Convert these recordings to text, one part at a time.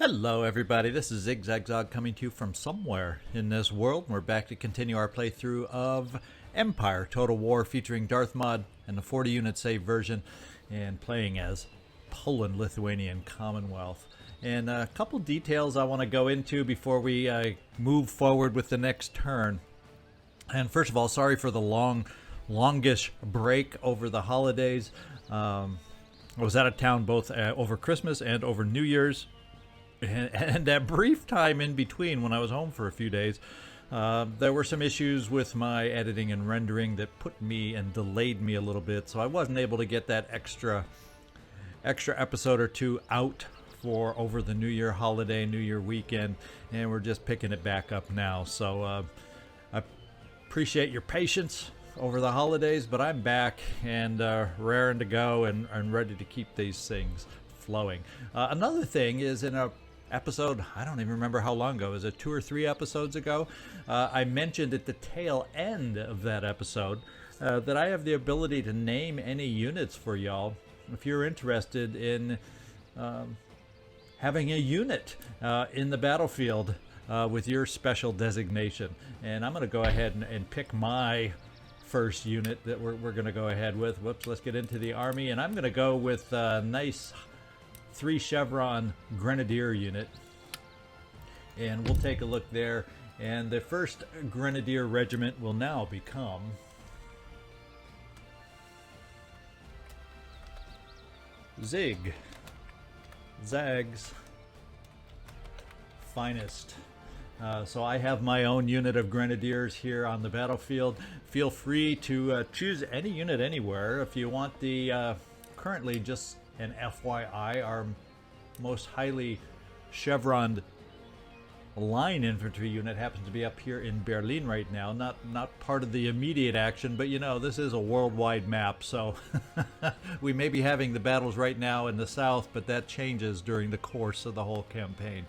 Hello everybody, this is ZigZagZog coming to you from somewhere in this world. We're back to continue our playthrough of Empire Total War featuring Darthmod and the 40 unit save version and playing as Poland-LITHUANIan Commonwealth. And a couple details I want to go into before we move forward with the next turn. And first of all, sorry for the longish break over the holidays. I was out of town both over Christmas and over New Year's. And that brief time in between when I was home for a few days, there were some issues with my editing and rendering that put me and delayed me a little bit. So I wasn't able to get that extra episode or two out for over the New Year holiday, New Year weekend. And we're just picking it back up now. So I appreciate your patience over the holidays, but I'm back and raring to go and ready to keep these things flowing. Another thing is in a episode, I don't even remember how long ago, is it 2 or 3 episodes ago? I mentioned at the tail end of that episode that I have the ability to name any units for y'all if you're interested in having a unit in the battlefield with your special designation. And I'm going to go ahead and pick my first unit that we're going to go ahead with. Whoops, let's get into the army. And I'm going to go with a nice 3 chevron grenadier unit, and we'll take a look there. And the first grenadier regiment will now become ZigZag's finest. So I have my own unit of grenadiers here on the battlefield. Feel free to choose any unit anywhere. If you want the currently, just an FYI, our most highly chevroned line infantry unit happens to be up here in Berlin right now. Not part of the immediate action, but you know, this is a worldwide map, so we may be having the battles right now in the south, but that changes during the course of the whole campaign.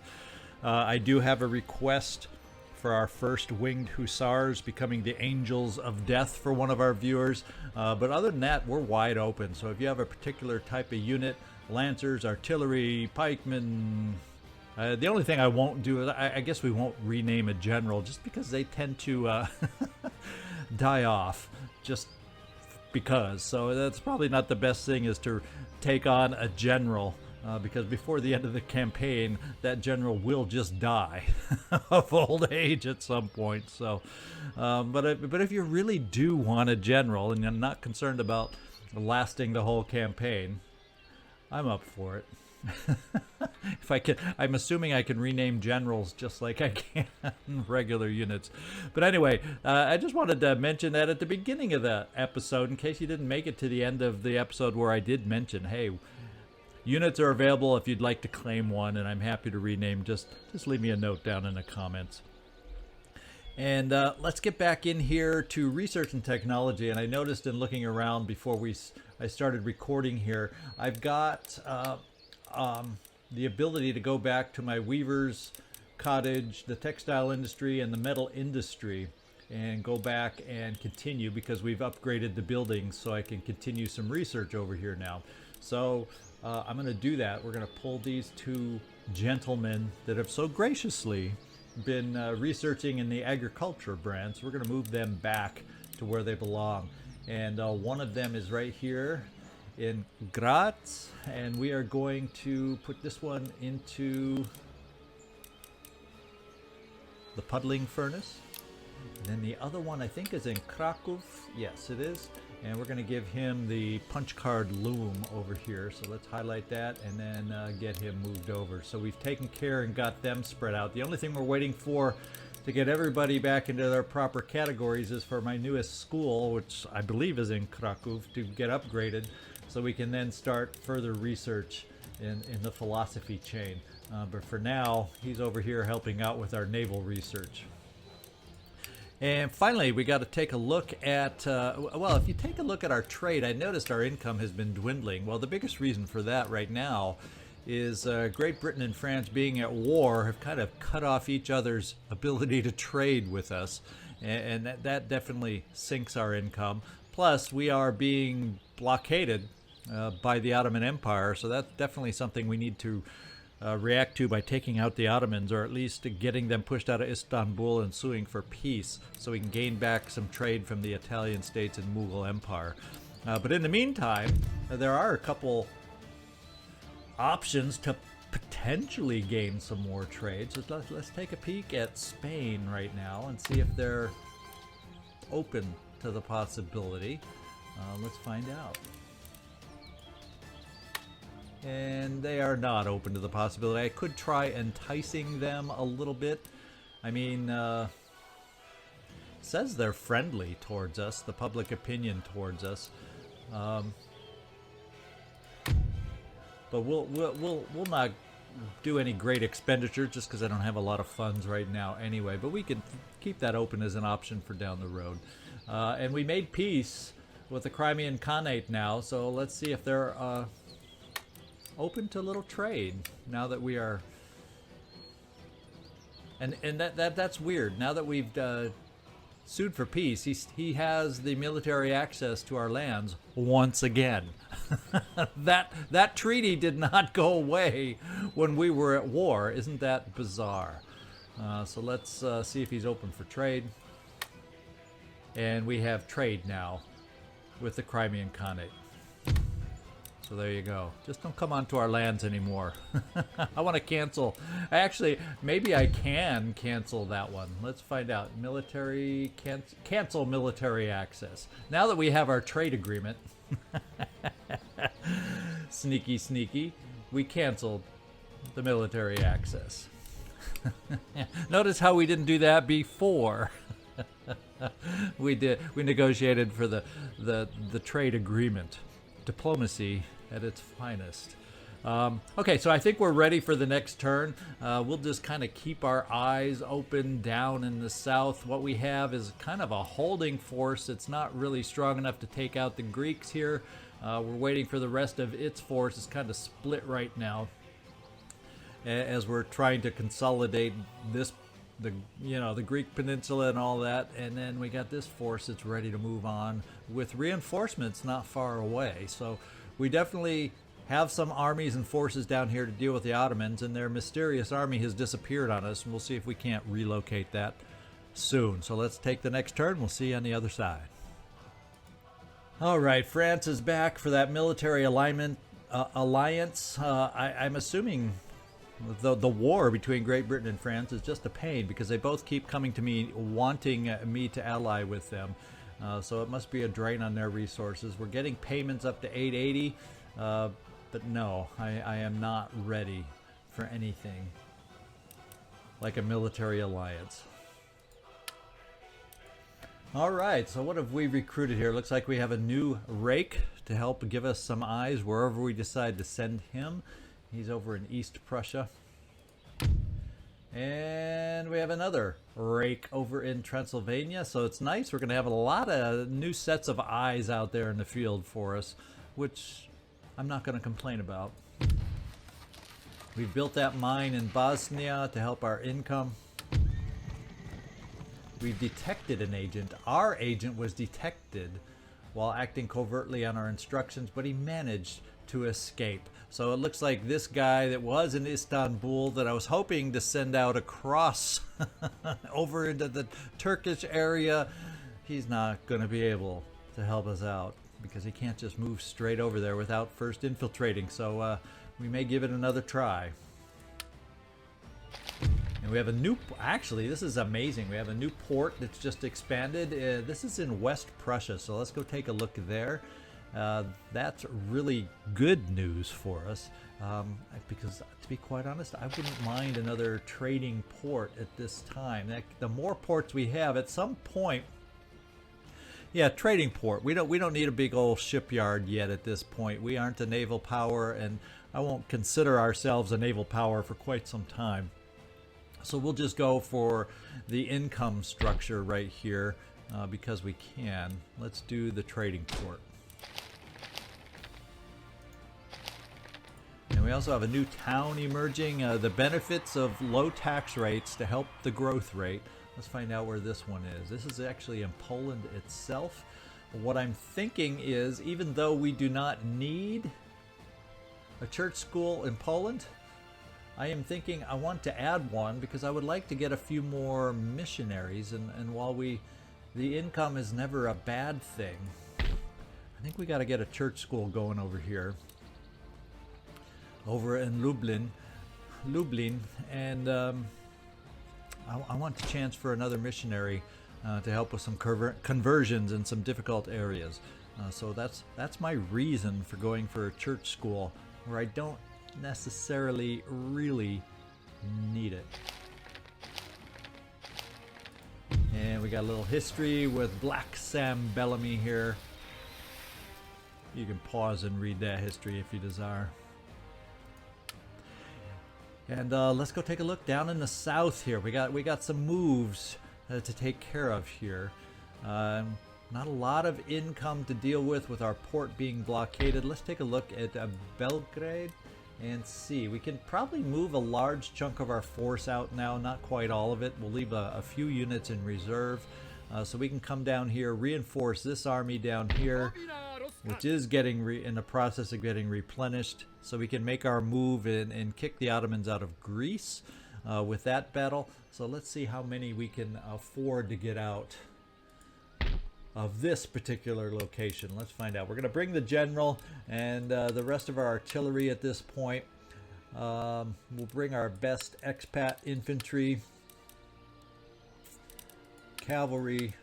I do have a request for our first winged hussars becoming the angels of death for one of our viewers, but other than that, we're wide open. So if you have a particular type of unit, lancers, artillery, pikemen, the only thing I won't do is I guess we won't rename a general, just because they tend to die off just because. So that's probably not the best thing, is to take on a general. Because before the end of the campaign, that general will just die of old age at some point. So, but if you really do want a general and you're not concerned about lasting the whole campaign, I'm up for it. If I can, I'm assuming I can rename generals just like I can regular units. But anyway, I just wanted to mention that at the beginning of the episode, in case you didn't make it to the end of the episode where I did mention, hey, units are available if you'd like to claim one, and I'm happy to rename. Just leave me a note down in the comments. And let's get back in here to research and technology. And I noticed in looking around before I started recording here, I've got the ability to go back to my weaver's cottage, the textile industry, and the metal industry, and go back and continue, because we've upgraded the buildings, so I can continue some research over here now. So I'm going to do that. We're going to pull these 2 gentlemen that have so graciously been researching in the agriculture branch. So we're going to move them back to where they belong. And one of them is right here in Graz, and we are going to put this one into the puddling furnace. And then the other one, I think, is in Krakow. Yes, it is. And we're going to give him the punch card loom over here. So let's highlight that and then get him moved over. So we've taken care and got them spread out. The only thing we're waiting for to get everybody back into their proper categories is for my newest school, which I believe is in Krakow, to get upgraded, so we can then start further research in the philosophy chain. But for now, he's over here helping out with our naval research. And finally, we got to take a look at, well, if you take a look at our trade, I noticed our income has been dwindling. Well, the biggest reason for that right now is Great Britain and France, being at war, have kind of cut off each other's ability to trade with us. And that definitely sinks our income. Plus, we are being blockaded by the Ottoman Empire, so that's definitely something we need to react to by taking out the Ottomans, or at least getting them pushed out of Istanbul and suing for peace so we can gain back some trade from the Italian states and Mughal Empire. But in the meantime, there are a couple options to potentially gain some more trade. So let's take a peek at Spain right now and see if they're open to the possibility. Let's find out. And they are not open to the possibility. I could try enticing them a little bit. I mean, says they're friendly towards us, the public opinion towards us. But we'll not do any great expenditure just because I don't have a lot of funds right now anyway. But we can keep that open as an option for down the road. And we made peace with the Crimean Khanate now, so let's see if they're open to a little trade now that we are. And that's weird. Now that we've sued for peace, he has the military access to our lands once again. that treaty did not go away when we were at war. Isn't that bizarre? So let's see if he's open for trade. And we have trade now with the Crimean Khanate. So there you go. Just don't come onto our lands anymore. I want to cancel. Actually, maybe I can cancel that one. Let's find out. Military cancel military access. Now that we have our trade agreement, sneaky, sneaky, we canceled the military access. Notice how we didn't do that before. We negotiated for the trade agreement. Diplomacy at its finest. Okay, so I think we're ready for the next turn. We'll just kind of keep our eyes open down in the south. What we have is kind of a holding force. It's not really strong enough to take out the Greeks here. We're waiting for the rest of its force. It's kind of split right now as we're trying to consolidate the Greek peninsula and all that, and then we got this force that's ready to move on with reinforcements not far away. So we definitely have some armies and forces down here to deal with the Ottomans, and their mysterious army has disappeared on us, and we'll see if we can't relocate that soon. So let's take the next turn. We'll see you on the other side. All right, France is back for that military alliance. I'm assuming the war between Great Britain and France is just a pain because they both keep coming to me wanting me to ally with them. So it must be a drain on their resources. We're getting payments up to 880, but no, I am not ready for anything like a military alliance. All right, so what have we recruited here? Looks like we have a new rake to help give us some eyes wherever we decide to send him. He's over in East Prussia. And we have another rake over in Transylvania. So it's nice. We're going to have a lot of new sets of eyes out there in the field for us, which I'm not going to complain about. We've built that mine in Bosnia to help our income. We've detected an agent. Our agent was detected while acting covertly on our instructions, but he managed to escape. So it looks like this guy that was in Istanbul that I was hoping to send out across over into the Turkish area, he's not going to be able to help us out because he can't just move straight over there without first infiltrating. So we may give it another try. And we have a new, actually this is amazing, we have a new port that's just expanded. This is in West Prussia, so let's go take a look there. That's really good news for us because, to be quite honest, I wouldn't mind another trading port at this time. The more ports we have, at some point, yeah, trading port. We don't need a big old shipyard yet at this point. We aren't a naval power, and I won't consider ourselves a naval power for quite some time. So we'll just go for the income structure right here because we can. Let's do the trading port. And we also have a new town emerging. The benefits of low tax rates to help the growth rate. Let's find out where this one is. This is actually in Poland itself. What I'm thinking is, even though we do not need a church school in Poland, I am thinking I want to add one because I would like to get a few more missionaries, and while the income is never a bad thing, I think we got to get a church school going over here, over in Lublin, and I want the chance for another missionary to help with some conversions in some difficult areas. So that's my reason for going for a church school where I don't necessarily really need it. And we got a little history with Black Sam Bellamy here. You can pause and read that history if you desire. And let's go take a look down in the south here. We got some moves to take care of here. Not a lot of income to deal with our port being blockaded. Let's take a look at Belgrade and see. We can probably move a large chunk of our force out now, not quite all of it. We'll leave a few units in reserve so we can come down here, reinforce this army down here, which is getting in the process of getting replenished, so we can make our move and kick the Ottomans out of Greece with that battle. So let's see how many we can afford to get out of this particular location. Let's find out. We're going to bring the general and the rest of our artillery at this point. We'll bring our best expat infantry, cavalry,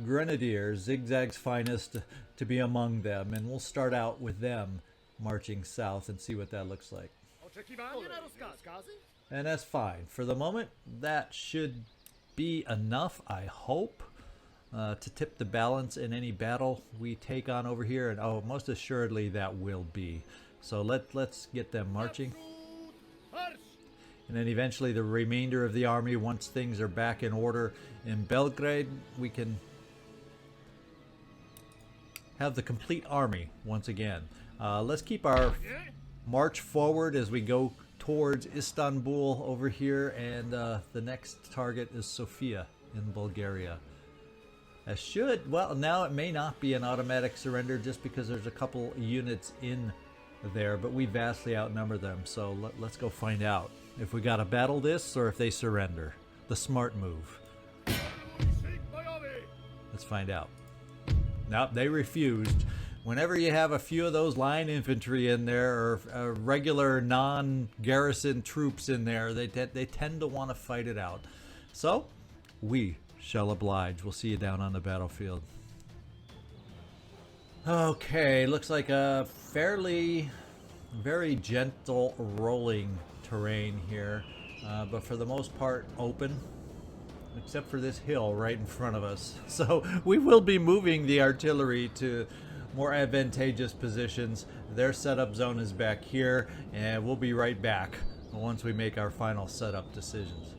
grenadiers, ZigZag's finest, to be among them, and we'll start out with them marching south and see what that looks like. And that's fine. For the moment, that should be enough, I hope, to tip the balance in any battle we take on over here, and oh, most assuredly that will be. So let's get them marching. And then eventually the remainder of the army, once things are back in order in Belgrade, we can have the complete army once again. Let's keep our march forward as we go towards Istanbul over here, and the next target is Sofia in Bulgaria. Well, now it may not be an automatic surrender just because there's a couple units in there, but we vastly outnumber them, so let's go find out if we gotta battle this or if they surrender. The smart move. Let's find out. Nope, they refused. Whenever you have a few of those line infantry in there, or regular non-garrison troops in there, they tend to want to fight it out. So, we shall oblige. We'll see you down on the battlefield. Okay, looks like a very gentle rolling terrain here, but for the most part open, except for this hill right in front of us. So we will be moving the artillery to more advantageous positions. Their setup zone is back here, and we'll be right back once we make our final setup decisions.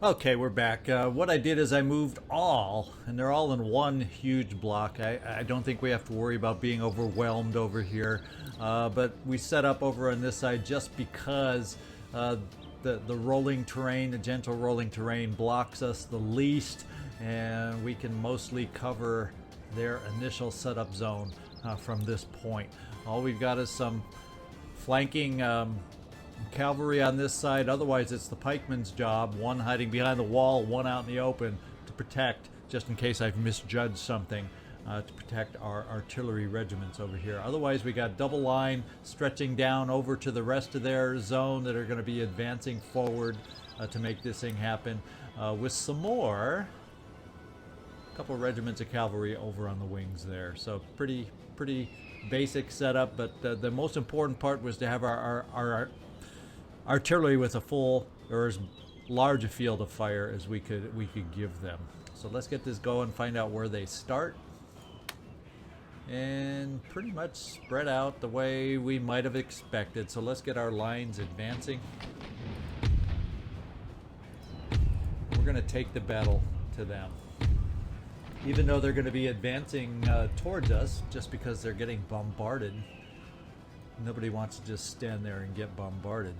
Okay, we're back. What I did is I moved all, and they're all in one huge block. I don't think we have to worry about being overwhelmed over here, but we set up over on this side just because the rolling terrain, the gentle rolling terrain, blocks us the least, and we can mostly cover their initial setup zone from this point. All we've got is some flanking cavalry on this side. Otherwise it's the pikeman's job, one hiding behind the wall, one out in the open to protect, just in case I've misjudged something, to protect our artillery regiments over here. Otherwise we got double line stretching down over to the rest of their zone that are going to be advancing forward to make this thing happen, with some more, a couple of regiments of cavalry over on the wings there. So pretty basic setup, but the most important part was to have our artillery with a full, or as large a field of fire as we could give them. So let's get this going, find out where they start, and pretty much spread out the way we might have expected. So let's get our lines advancing. We're going to take the battle to them, even though they're going to be advancing towards us, just because they're getting bombarded. Nobody wants to just stand there and get bombarded.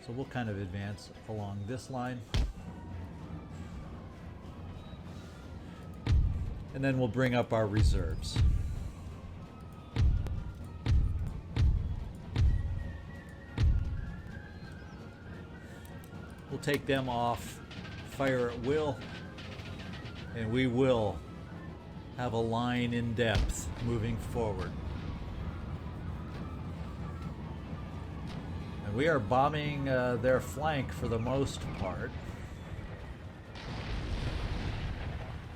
So we'll kind of advance along this line. And then we'll bring up our reserves. We'll take them off, fire at will, and we will have a line in depth moving forward. And we are bombing their flank for the most part.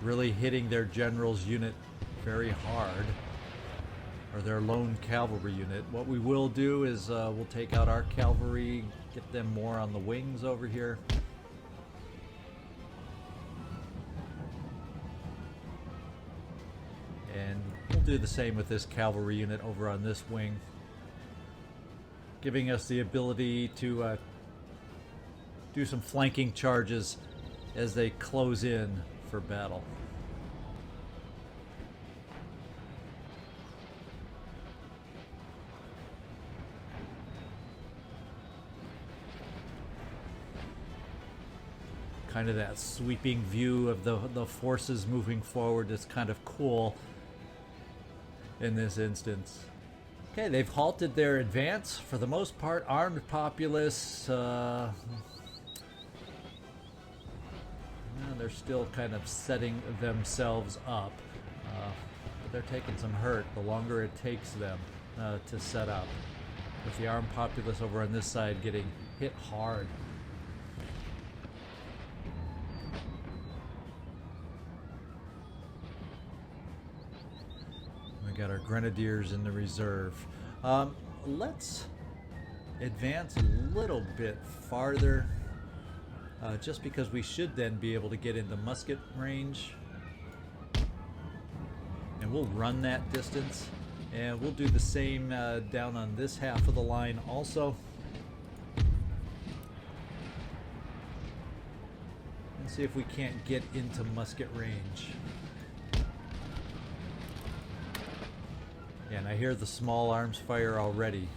Really hitting their general's unit very hard, or their lone cavalry unit. What we will do is we'll take out our cavalry, get them more on the wings over here. And we'll do the same with this cavalry unit over on this wing, giving us the ability to do some flanking charges as they close in for battle. Kind of that sweeping view of the forces moving forward is kind of cool in this instance. Okay, they've halted their advance. For the most part, armed populace. They're still kind of setting themselves up. But they're taking some hurt the longer it takes them to set up. With the armed populace over on this side getting hit hard. We got our grenadiers in the reserve. Let's advance a little bit farther, just because we should then be able to get into musket range. And we'll run that distance. And we'll do the same down on this half of the line also. And see if we can't get into musket range. Yeah, and I hear the small arms fire already.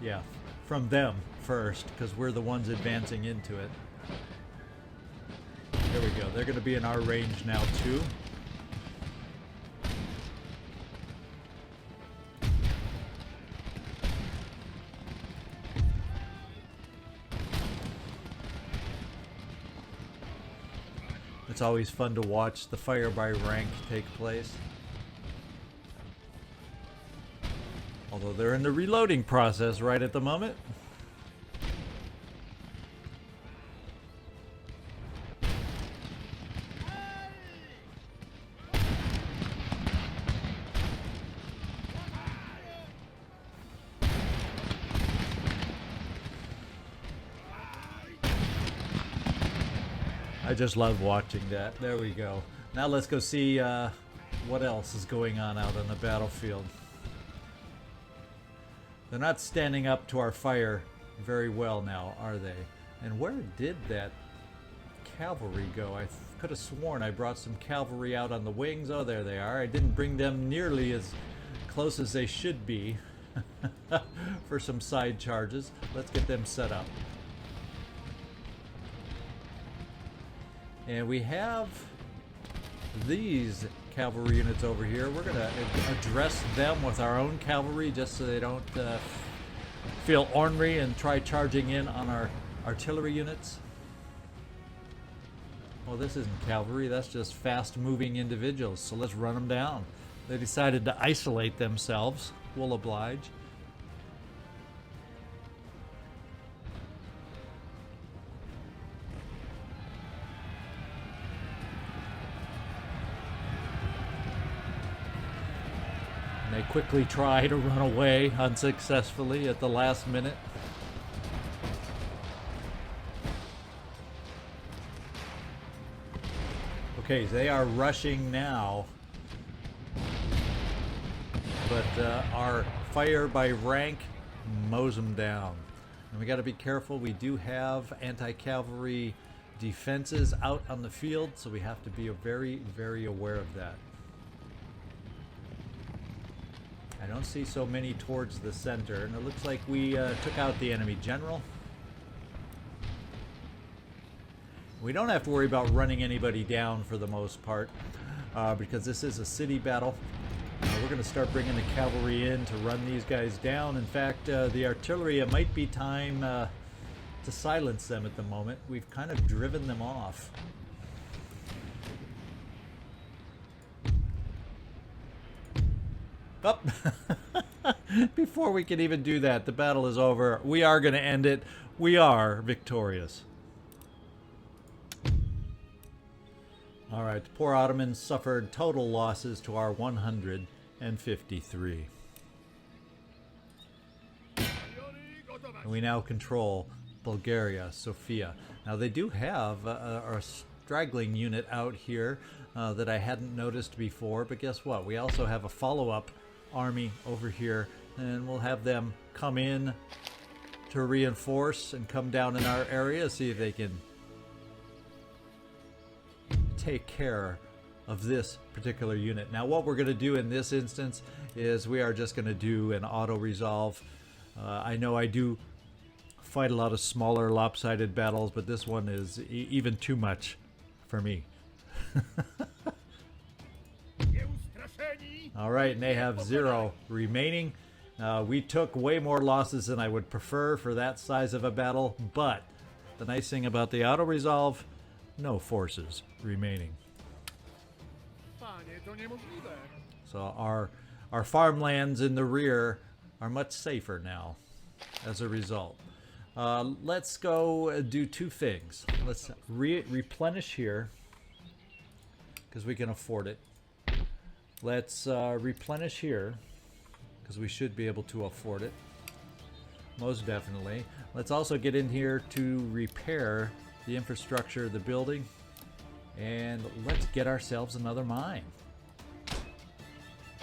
Yeah, from them first, because we're the ones advancing into it. There we go. They're going to be in our range now, too. It's always fun to watch the fire by rank take place. Although they're in the reloading process right at the moment. I just love watching that. There we go. Now let's go see what else is going on out on the battlefield. They're not standing up to our fire very well now, are they? And where did that cavalry go? I could have sworn I brought some cavalry out on the wings. Oh, there they are. I didn't bring them nearly as close as they should be for some side charges. Let's get them set up. And we have these cavalry units over here. We're going to address them with our own cavalry just so they don't feel ornery and try charging in on our artillery units. Well, this isn't cavalry, that's just fast-moving individuals, so let's run them down. They decided to isolate themselves. We'll oblige. They quickly try to run away unsuccessfully at the last minute. Okay, they are rushing now. But our fire by rank mows them down. And we got to be careful. We do have anti-cavalry defenses out on the field, so we have to be very, very aware of that. I don't see so many towards the center, and it looks like we took out the enemy general. We don't have to worry about running anybody down for the most part, because this is a city battle. We're going to start bringing the cavalry in to run these guys down. In fact, the artillery, it might be time to silence them at the moment. We've kind of driven them off. Up. Before we can even do that, the battle is over. We are going to end it. We are victorious. All right, the poor Ottomans suffered total losses to our 153. And we now control Bulgaria, Sofia. Now they do have a straggling unit out here that I hadn't noticed before, but guess what? We also have a follow-up army over here, and we'll have them come in to reinforce and come down in our area, see if they can take care of this particular unit. Now what we're going to do in this instance is we are just going to do an auto-resolve. I know I do fight a lot of smaller lopsided battles, but this one is even too much for me. All right, and they have 0 remaining. We took way more losses than I would prefer for that size of a battle, but the nice thing about the auto-resolve, no forces remaining. So our farmlands in the rear are much safer now as a result. Let's go do 2 things. Let's replenish here, because we can afford it. Let's replenish here, because we should be able to afford it. Most definitely. Let's also get in here to repair the infrastructure of the building. And let's get ourselves another mine,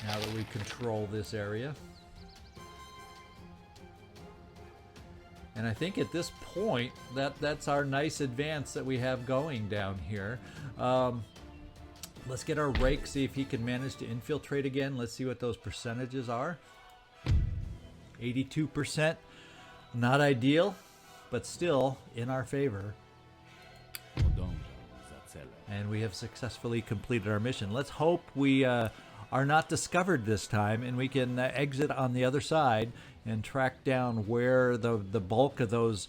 now that we control this area. And I think at this point, that's our nice advance that we have going down here. Let's get our rake, see if he can manage to infiltrate again. Let's see what those percentages are. 82%. Not ideal, but still in our favor. And we have successfully completed our mission. Let's hope we are not discovered this time, and we can exit on the other side and track down where the bulk of those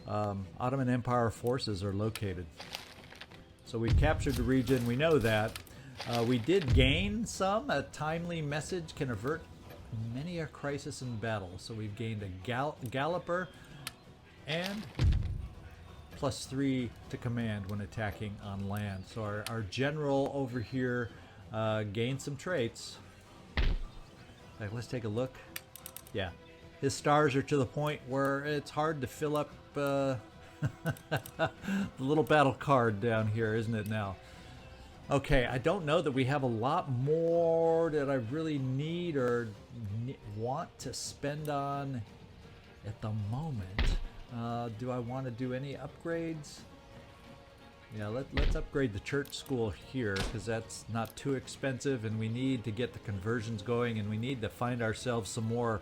Ottoman Empire forces are located. So we captured the region, we know that. We did gain some. A timely message can avert many a crisis in battle. So we've gained a galloper and +3 to command when attacking on land. So our general over here gained some traits. In fact, let's take a look. Yeah, his stars are to the point where it's hard to fill up the little battle card down here, isn't it now? Okay, I don't know that we have a lot more that I really need or want to spend on at the moment. Do I want to do any upgrades? Yeah, let's upgrade the church school here, because that's not too expensive, and we need to get the conversions going, and we need to find ourselves some more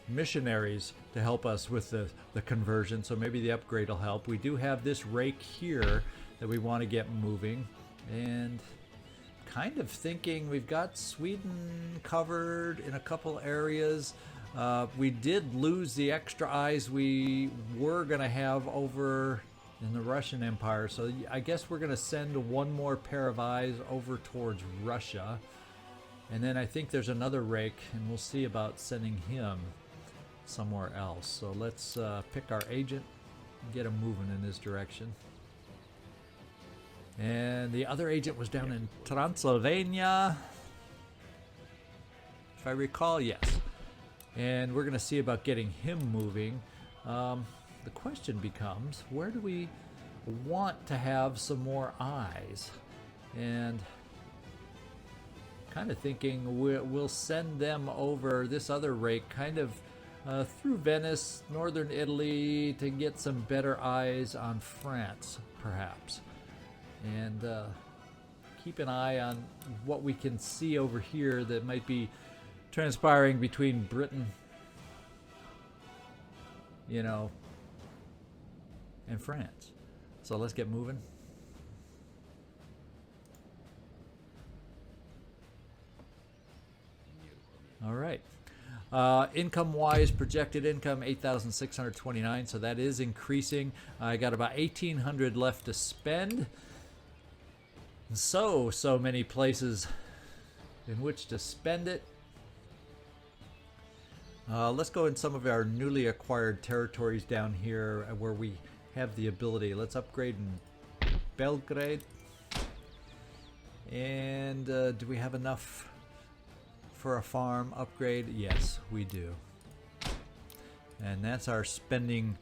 missionaries to help us with the conversion, so maybe the upgrade will help. We do have this rake here that we want to get moving, and kind of thinking we've got Sweden covered in a couple areas. We did lose the extra eyes we were going to have over in the Russian Empire, so I guess we're going to send 1 more pair of eyes over towards Russia. And then I think there's another rake, and we'll see about sending him somewhere else. So let's pick our agent and get him moving in this direction. And the other agent was down in Transylvania, if I recall, yes. And we're going to see about getting him moving. The question becomes, where do we want to have some more eyes? And kind of thinking we'll send them over this other rake kind of through Venice, northern Italy, to get some better eyes on France, perhaps. And keep an eye on what we can see over here that might be transpiring between Britain, you know, and France. So let's get moving. All right. Income-wise, projected income 8,629, so that is increasing. I got about 1,800 left to spend. So many places in which to spend it. Let's go in some of our newly acquired territories down here where we have the ability. Let's upgrade in Belgrade. And do we have enough for a farm upgrade? Yes, we do. And that's our spending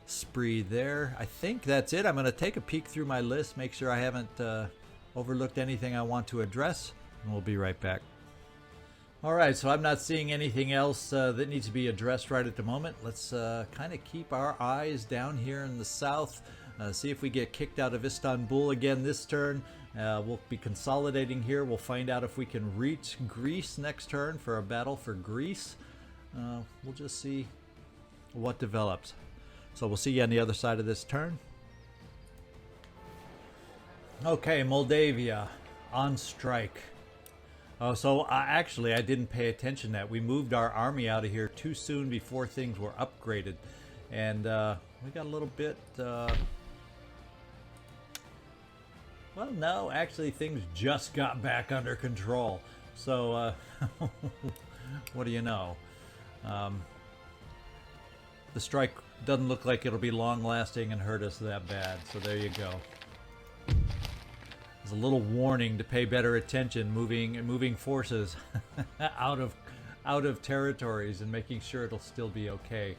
spree there. I think that's it. I'm going to take a peek through my list, make sure I haven't overlooked anything I want to address, and we'll be right back. Alright, so I'm not seeing anything else that needs to be addressed right at the moment. Let's kind of keep our eyes down here in the south, see if we get kicked out of Istanbul again this turn. We'll be consolidating here. We'll find out if we can reach Greece next turn for a battle for Greece. We'll just see what develops. So we'll see you on the other side of this turn. Okay, Moldavia on strike. Oh, so actually I didn't pay attention to that. We moved our army out of here too soon before things were upgraded. And we got a little bit... well, no, actually things just got back under control. So, what do you know? The strike doesn't look like it'll be long-lasting and hurt us that bad. So there you go. There's a little warning to pay better attention, moving forces out of territories and making sure it'll still be okay.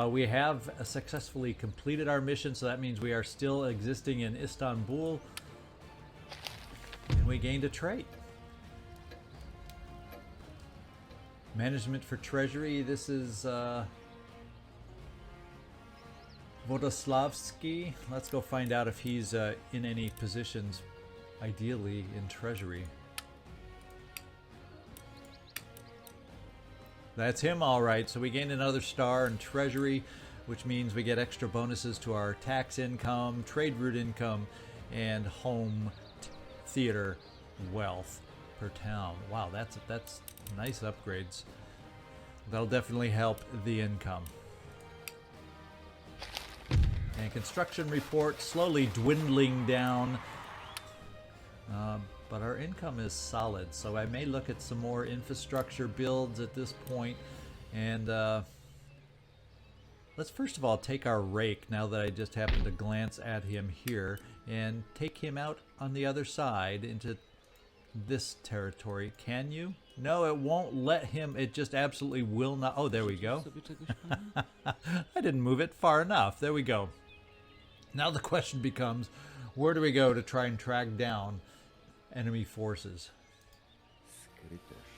We have successfully completed our mission, so that means we are still existing in Istanbul, and we gained a trait. Management for treasury. This is Vodoslavsky. Let's go find out if he's in any positions. Ideally in treasury. That's him, all right. So we gained another star in treasury, which means we get extra bonuses to our tax income, trade route income, and home theater wealth per town. Wow, that's nice upgrades. That'll definitely help the income. And construction report slowly dwindling down. But our income is solid, so I may look at some more infrastructure builds at this point. And let's first of all take our rake, now that I just happened to glance at him here, and take him out on the other side into this territory. Can you? No, it won't let him. It just absolutely will not. Oh, there we go. I didn't move it far enough. There we go. Now the question becomes, where do we go to try and track down enemy forces?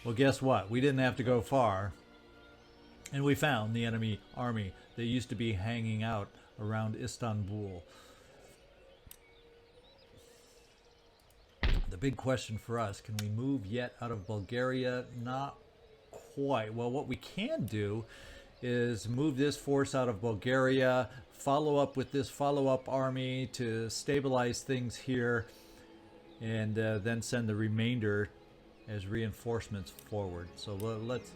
Well, guess what? We didn't have to go far, and we found the enemy army that used to be hanging out around Istanbul. The big question for us, can we move yet out of Bulgaria? Not quite. Well, what we can do is move this force out of Bulgaria, follow up with this follow-up army to stabilize things here, and then send the remainder as reinforcements forward. So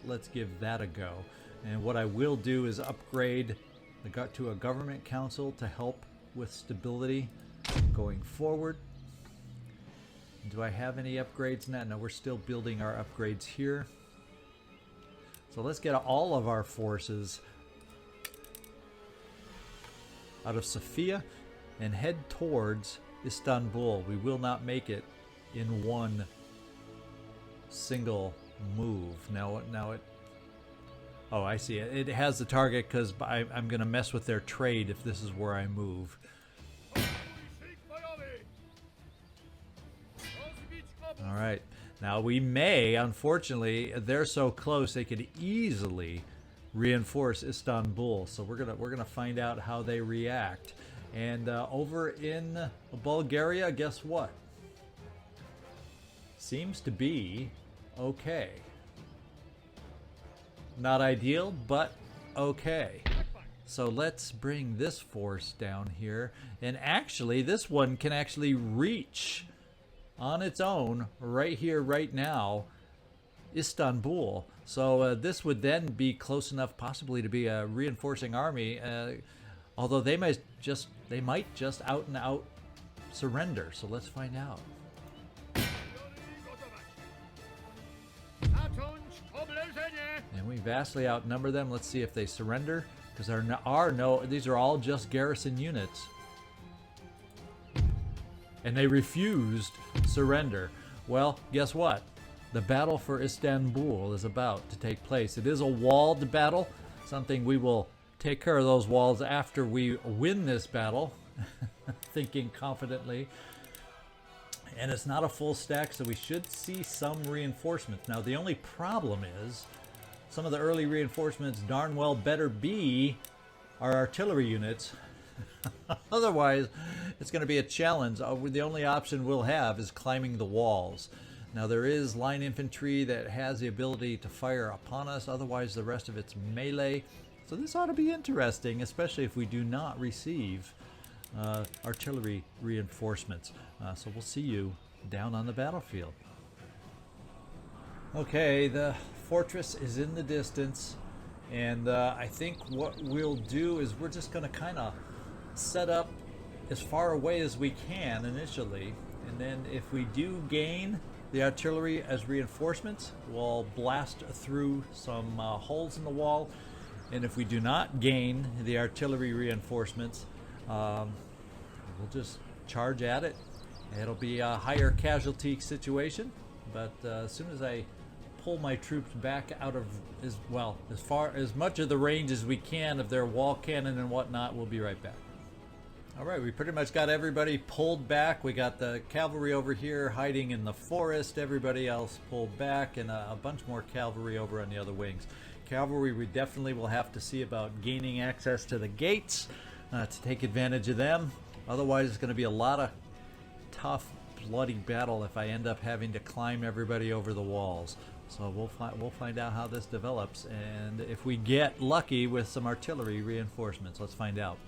let's give that a go. And what I will do is upgrade to a government council to help with stability going forward. Do I have any upgrades now? No, we're still building our upgrades here. So let's get all of our forces out of Sofia and head towards Istanbul. We will not make it in one single move. Now it... Oh, I see it. It has the target because I'm going to mess with their trade if this is where I move. All right. Now we may, unfortunately, they're so close they could easily reinforce Istanbul. So we're gonna find out how they react. And over in Bulgaria, guess what? Seems to be okay. Not ideal, but okay. So let's bring this force down here. And actually, this one can actually reach on its own right here, right now, Istanbul. So this would then be close enough possibly to be a reinforcing army, although they might just out and out surrender. So let's find out. And we vastly outnumber them. Let's see if they surrender, because these are all just garrison units. And they refused surrender. Well, guess what? The battle for Istanbul is about to take place. It is a walled battle, something we will take care of those walls after we win this battle, thinking confidently. And it's not a full stack, so we should see some reinforcements. Now, the only problem is some of the early reinforcements darn well better be our artillery units. Otherwise, it's going to be a challenge. The only option we'll have is climbing the walls. Now, there is line infantry that has the ability to fire upon us. Otherwise, the rest of it's melee. So this ought to be interesting, especially if we do not receive artillery reinforcements. So we'll see you down on the battlefield. Okay, the fortress is in the distance. And I think what we'll do is we're just going to kind of set up as far away as we can initially. And then if we do gain the artillery as reinforcements, we'll blast through some holes in the wall. And if we do not gain the artillery reinforcements, we'll just charge at it. It'll be a higher casualty situation, but as soon as I pull my troops back out of as much of the range as we can of their wall cannon and whatnot, we'll be right back. All right, we pretty much got everybody pulled back. We got the cavalry over here hiding in the forest. Everybody else pulled back, and a bunch more cavalry over on the other wings. Cavalry, we definitely will have to see about gaining access to the gates to take advantage of them. Otherwise, it's going to be a lot of tough, bloody battle if I end up having to climb everybody over the walls. So we'll find out how this develops, and if we get lucky with some artillery reinforcements. Let's find out.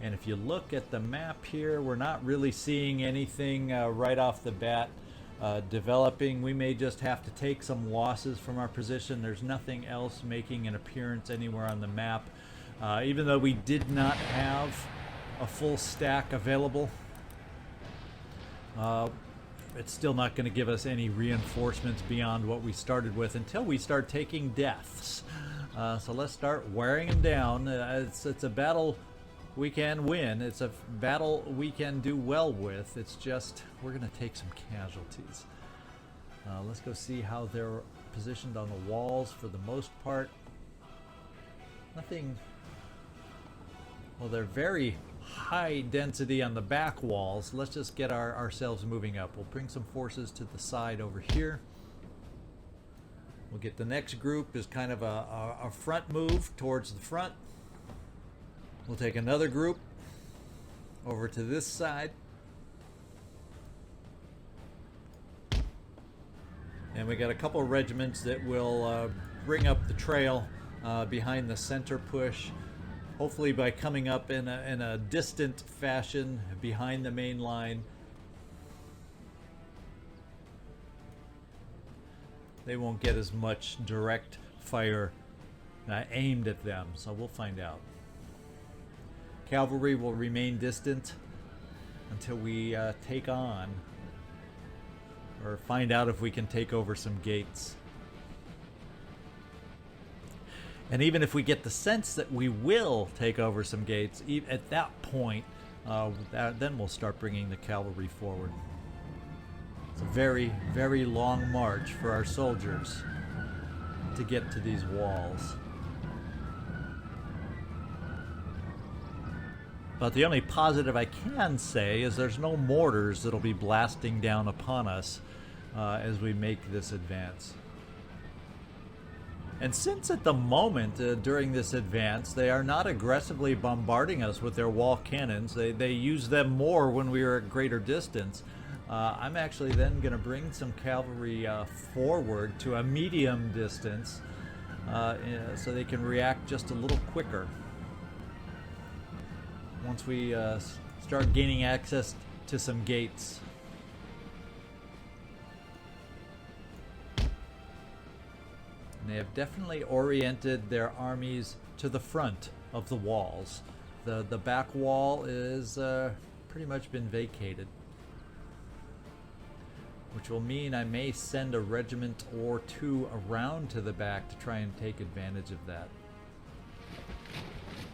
And if you look at the map here, we're not really seeing anything right off the bat developing. We may just have to take some losses from our position. There's nothing else making an appearance anywhere on the map. Even though we did not have a full stack available, it's still not going to give us any reinforcements beyond what we started with until we start taking deaths. So let's start wearing them down. It's a battle we can win. It's a battle we can do well with. It's just we're going to take some casualties. Let's go see how they're positioned on the walls. For the most part, nothing. Well, they're very high density on the back walls. Let's just get ourselves moving up. We'll bring some forces to the side over here. We'll get the next group is kind of a front move towards the front. We'll take another group over to this side. And we got a couple of regiments that will bring up the trail behind the center push. Hopefully by coming up in a distant fashion behind the main line. They won't get as much direct fire aimed at them, so we'll find out. Cavalry will remain distant until we take on or find out if we can take over some gates. And even if we get the sense that we will take over some gates, at that point, then we'll start bringing the cavalry forward. It's a very, very long march for our soldiers to get to these walls. But the only positive I can say is there's no mortars that'll be blasting down upon us as we make this advance. And since at the moment during this advance they are not aggressively bombarding us with their wall cannons, they use them more when we are at greater distance, I'm actually then going to bring some cavalry forward to a medium distance so they can react just a little quicker. Once we start gaining access to some gates. And they have definitely oriented their armies to the front of the walls. The back wall is pretty much been vacated, which will mean I may send a regiment or two around to the back to try and take advantage of that.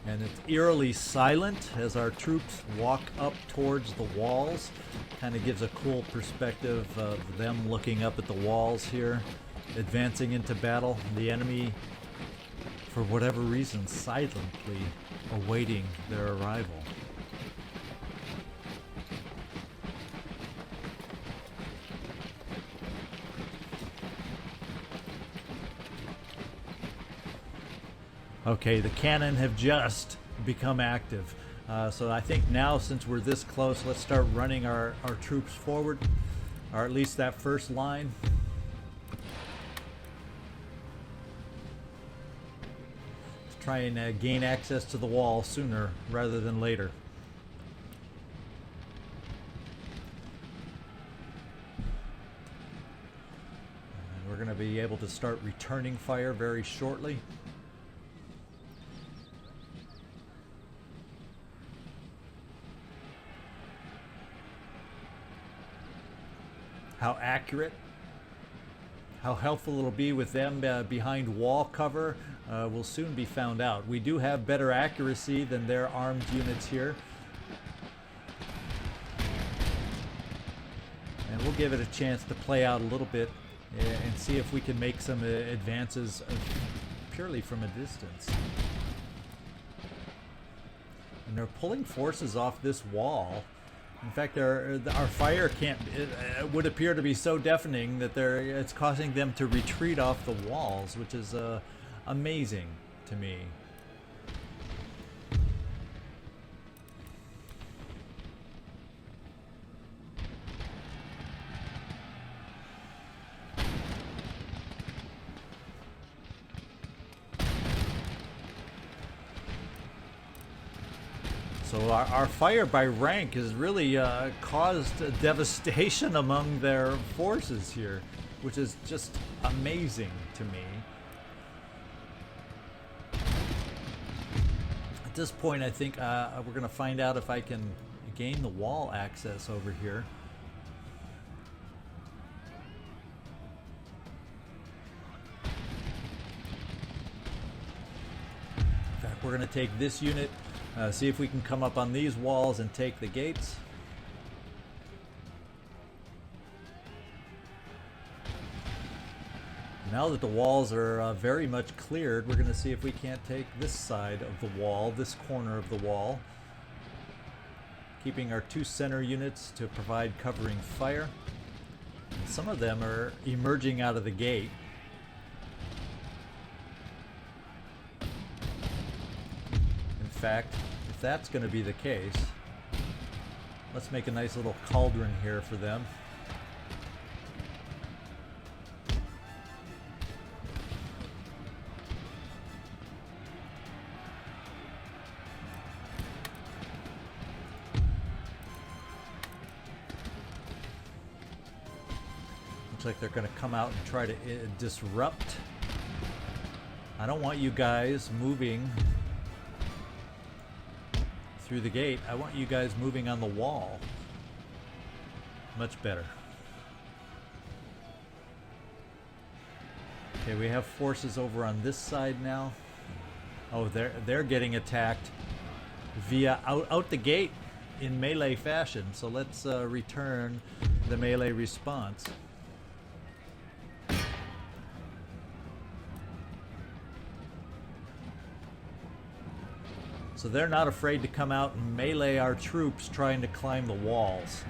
And it's eerily silent as our troops walk up towards the walls. Kind of gives a cool perspective of them looking up at the walls here, advancing into battle. The enemy, for whatever reason, silently awaiting their arrival. Okay, the cannon have just become active. So I think now, since we're this close, let's start running our troops forward, or at least that first line. Let's try and gain access to the wall sooner rather than later. And we're going to be able to start returning fire very shortly. How accurate, how helpful it'll be with them behind wall cover will soon be found out. We do have better accuracy than their armed units here. And we'll give it a chance to play out a little bit and see if we can make some advances purely from a distance. And they're pulling forces off this wall. In fact, our fire can't. It would appear to be so deafening that it's causing them to retreat off the walls, which is amazing to me. So our fire by rank has really caused devastation among their forces here, which is just amazing to me. At this point, I think we're going to find out if I can gain the wall access over here. In fact, we're going to take this unit. See if we can come up on these walls and take the gates. Now that the walls are very much cleared, we're going to see if we can't take this side of the wall, this corner of the wall. Keeping our two center units to provide covering fire. And some of them are emerging out of the gate. In fact, if that's going to be the case, let's make a nice little cauldron here for them. Looks like they're going to come out and try to disrupt. I don't want you guys moving through the gate. I want you guys moving on the wall. Much better. Okay, we have forces over on this side now. Oh, they're getting attacked via out the gate in melee fashion. So let's return the melee response. So they're not afraid to come out and melee our troops trying to climb the walls.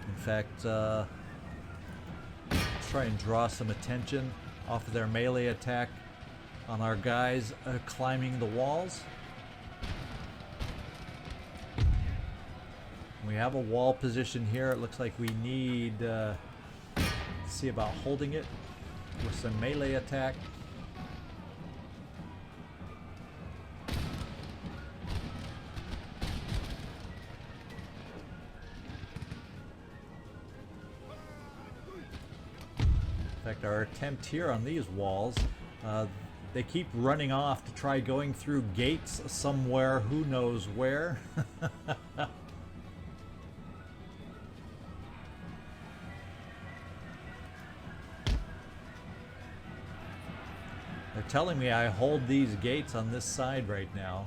In fact, let's try and draw some attention off of their melee attack on our guys climbing the walls. We have a wall position here. It looks like we need to see about holding it with some melee attack. In fact, our attempt here on these walls, they keep running off to try going through gates somewhere, who knows where. They're telling me I hold these gates on this side right now.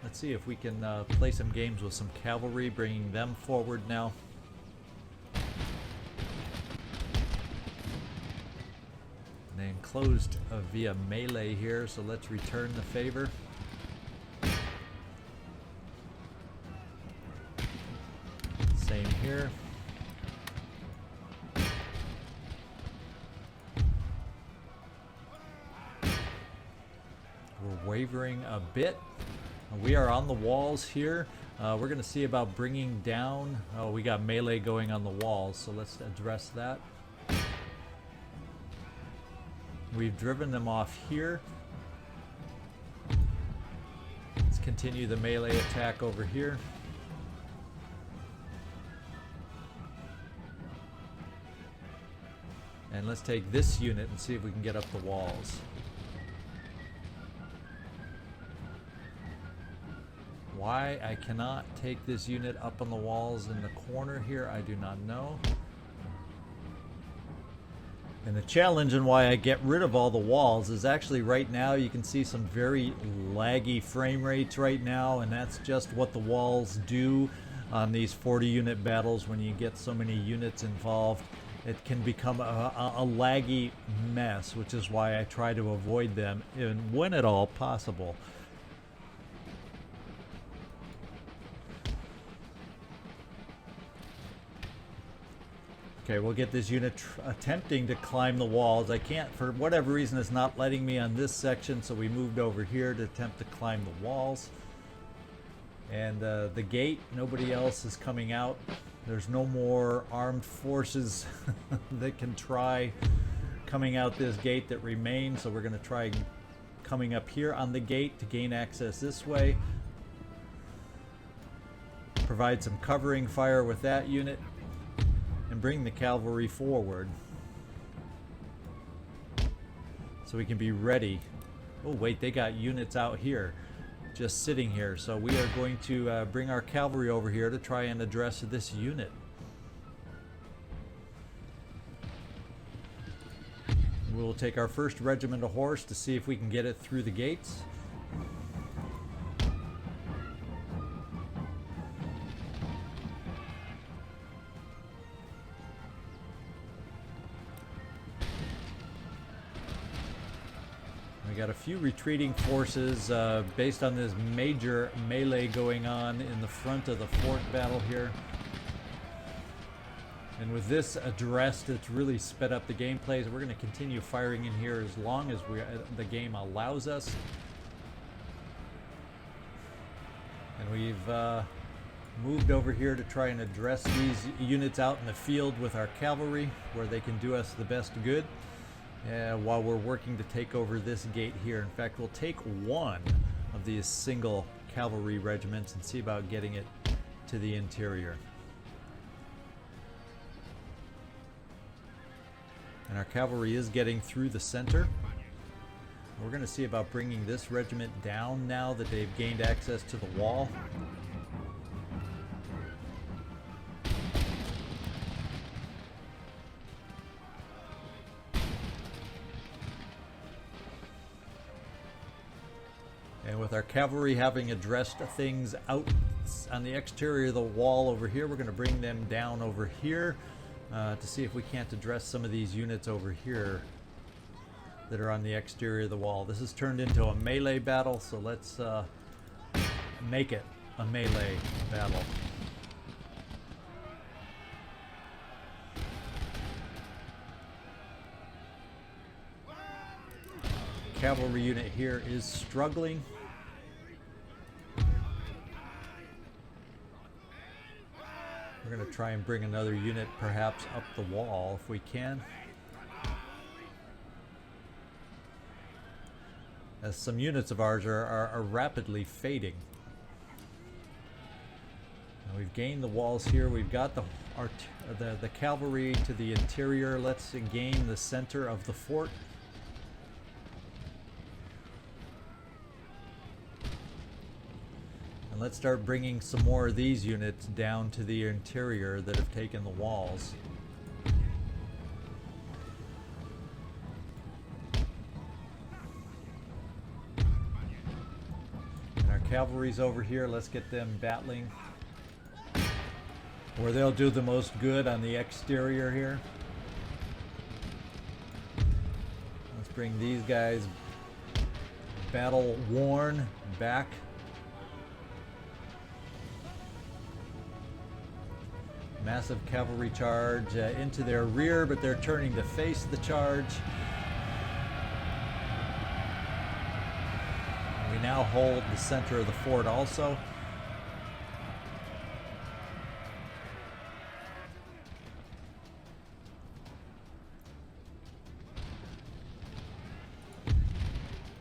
Let's see if we can play some games with some cavalry, bringing them forward now. They enclosed via melee here, so let's return the favor. Same here. We're wavering a bit. We are on the walls here. We're going to see about bringing down... Oh, we got melee going on the walls, so let's address that. We've driven them off here. Let's continue the melee attack over here. And let's take this unit and see if we can get up the walls. Why I cannot take this unit up on the walls in the corner here, I do not know. And the challenge and why I get rid of all the walls is actually right now you can see some very laggy frame rates right now, and that's just what the walls do on these 40 unit battles. When you get so many units involved, it can become a laggy mess, which is why I try to avoid them when at all possible. Okay, we'll get this unit attempting to climb the walls. I can't, for whatever reason, it's not letting me on this section, so we moved over here to attempt to climb the walls. And the gate, nobody else is coming out. There's no more armed forces that can try coming out this gate that remains, so we're going to try coming up here on the gate to gain access this way. Provide some covering fire with that unit. And bring the cavalry forward so we can be ready. Oh wait, they got units out here just sitting here, so we are going to bring our cavalry over here to try and address this unit. We'll take our first regiment of horse to see if we can get it through the gates. Got a few retreating forces based on this major melee going on in the front of the fort battle here. And with this addressed, it's really sped up the gameplay. So we're going to continue firing in here as long as the game allows us. And we've moved over here to try and address these units out in the field with our cavalry, where they can do us the best good. While we're working to take over this gate here. In fact, we'll take one of these single cavalry regiments and see about getting it to the interior. And our cavalry is getting through the center. We're going to see about bringing this regiment down now that they've gained access to the wall. And with our cavalry having addressed things out on the exterior of the wall over here, we're going to bring them down over here to see if we can't address some of these units over here that are on the exterior of the wall. This has turned into a melee battle, so let's make it a melee battle. Cavalry unit here is struggling. We're going to try and bring another unit perhaps up the wall if we can. As some units of ours are rapidly fading. We've gained the walls here. We've got the cavalry to the interior. Let's gain the center of the fort. And let's start bringing some more of these units down to the interior that have taken the walls. And our cavalry's over here. Let's get them battling where they'll do the most good on the exterior here. Let's bring these guys battle worn back. Massive cavalry charge into their rear, but they're turning to face the charge. We now hold the center of the fort also.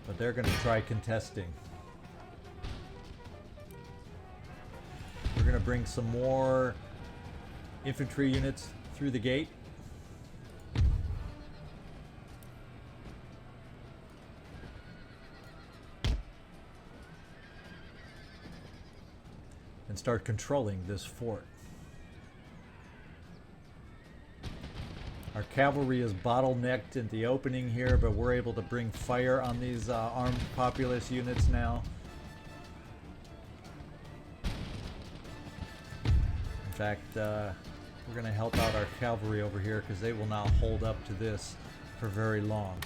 But they're going to try contesting. We're going to bring some more infantry units through the gate. And start controlling this fort. Our cavalry is bottlenecked in the opening here, but we're able to bring fire on these armed populace units now. In fact, we're going to help out our cavalry over here because they will not hold up to this for very long.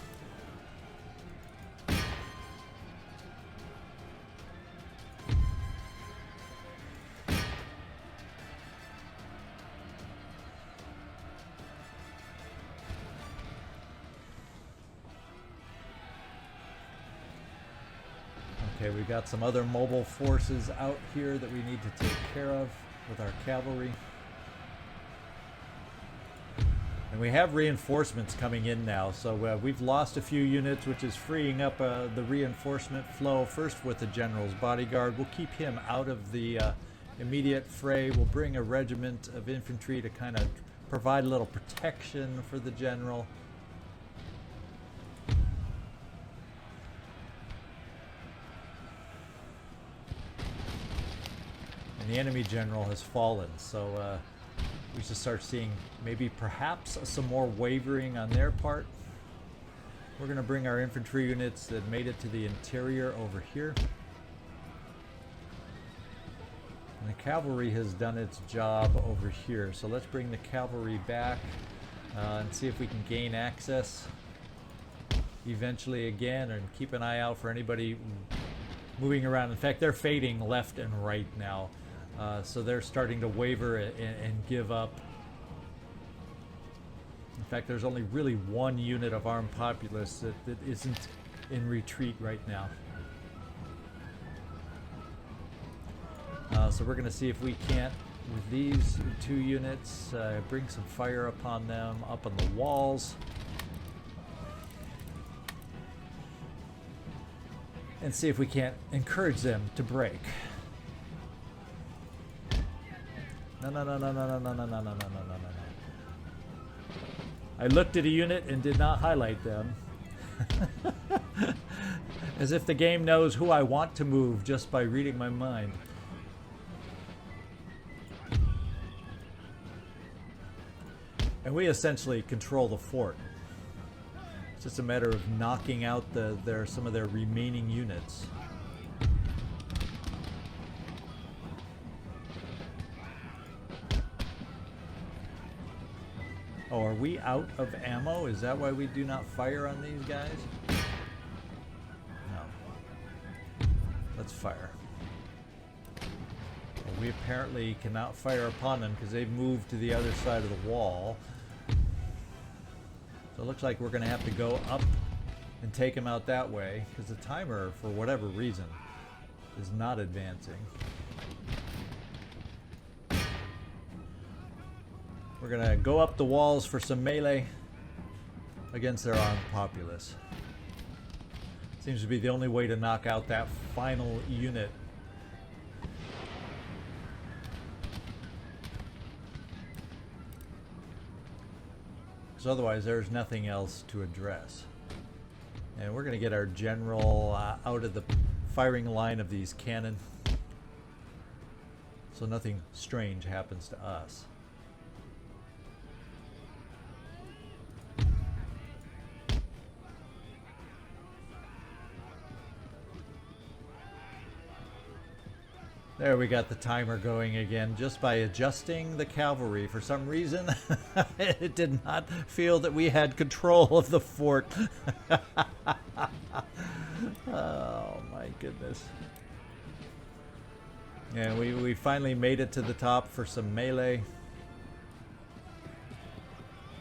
Okay, we've got some other mobile forces out here that we need to take care of with our cavalry. And we have reinforcements coming in now, so we've lost a few units, which is freeing up the reinforcement flow. First with the general's bodyguard. We'll keep him out of the immediate fray. We'll bring a regiment of infantry to kind of provide a little protection for the general. The enemy general has fallen, so we should start seeing maybe perhaps some more wavering on their part. We're going to bring our infantry units that made it to the interior over here. And the cavalry has done its job over here, so let's bring the cavalry back and see if we can gain access eventually again, and keep an eye out for anybody moving around. In fact, they're fading left and right now. So they're starting to waver and give up. In fact, there's only really one unit of armed populace that isn't in retreat right now. So we're going to see if we can't, with these two units, bring some fire upon them up on the walls. And see if we can't encourage them to break. No. I looked at a unit and did not highlight them. As if the game knows who I want to move just by reading my mind. And we essentially control the fort. It's just a matter of knocking out some of their remaining units. Oh, are we out of ammo? Is that why we do not fire on these guys? No. Let's fire. Well, we apparently cannot fire upon them because they've moved to the other side of the wall. So it looks like we're going to have to go up and take them out that way because the timer, for whatever reason, is not advancing. We're going to go up the walls for some melee against their armed populace. Seems to be the only way to knock out that final unit. because otherwise there's nothing else to address. And we're going to get our general out of the firing line of these cannon, so nothing strange happens to us. There, we got the timer going again just by adjusting the cavalry. For some reason, it did not feel that we had control of the fort. Oh my goodness. And we finally made it to the top for some melee.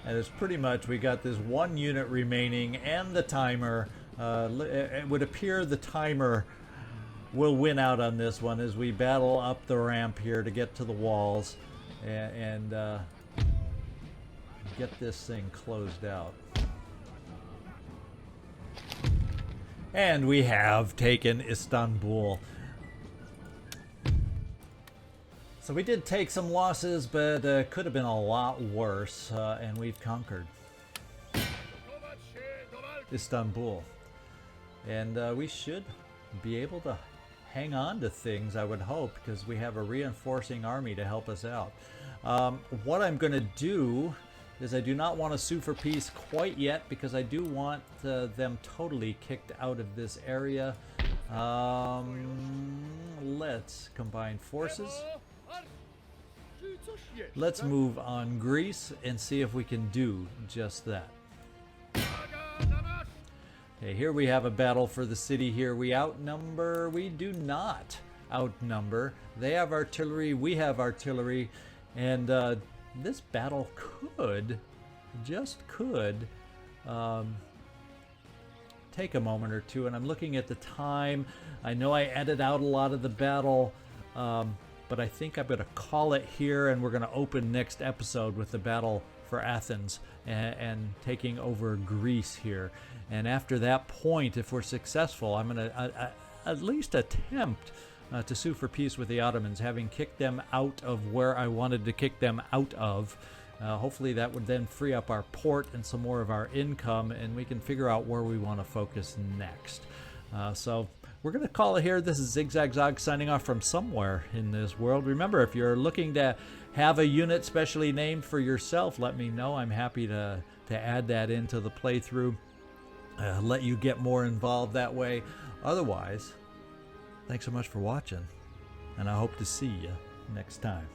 And it's pretty much, we got this one unit remaining and the timer. It would appear the timer will win out on this one as we battle up the ramp here to get to the walls and get this thing closed out. And we have taken Istanbul. So we did take some losses, but could have been a lot worse, and we've conquered Istanbul. And we should be able to hang on to things, I would hope, because we have a reinforcing army to help us out. What I'm going to do is I do not want to sue for peace quite yet, because I do want them totally kicked out of this area. Let's combine forces. Let's move on Greece and see if we can do just that. Okay, here we have a battle for the city here. We outnumber, we do not outnumber. They have artillery, we have artillery, and this battle could, just could, take a moment or two. And I'm looking at the time. I know I edited out a lot of the battle, but I think I'm going to call it here, and we're going to open next episode with the battle for Athens and taking over Greece here. And after that point, if we're successful, I'm going to at least attempt to sue for peace with the Ottomans, having kicked them out of where I wanted to kick them out of. Hopefully that would then free up our port and some more of our income, and we can figure out where we want to focus next. So we're going to call it here. This is ZigZagZog signing off from somewhere in this world. Remember, if you're looking to have a unit specially named for yourself, let me know. I'm happy to add that into the playthrough. Let you get more involved that way. Otherwise, thanks so much for watching, and I hope to see you next time.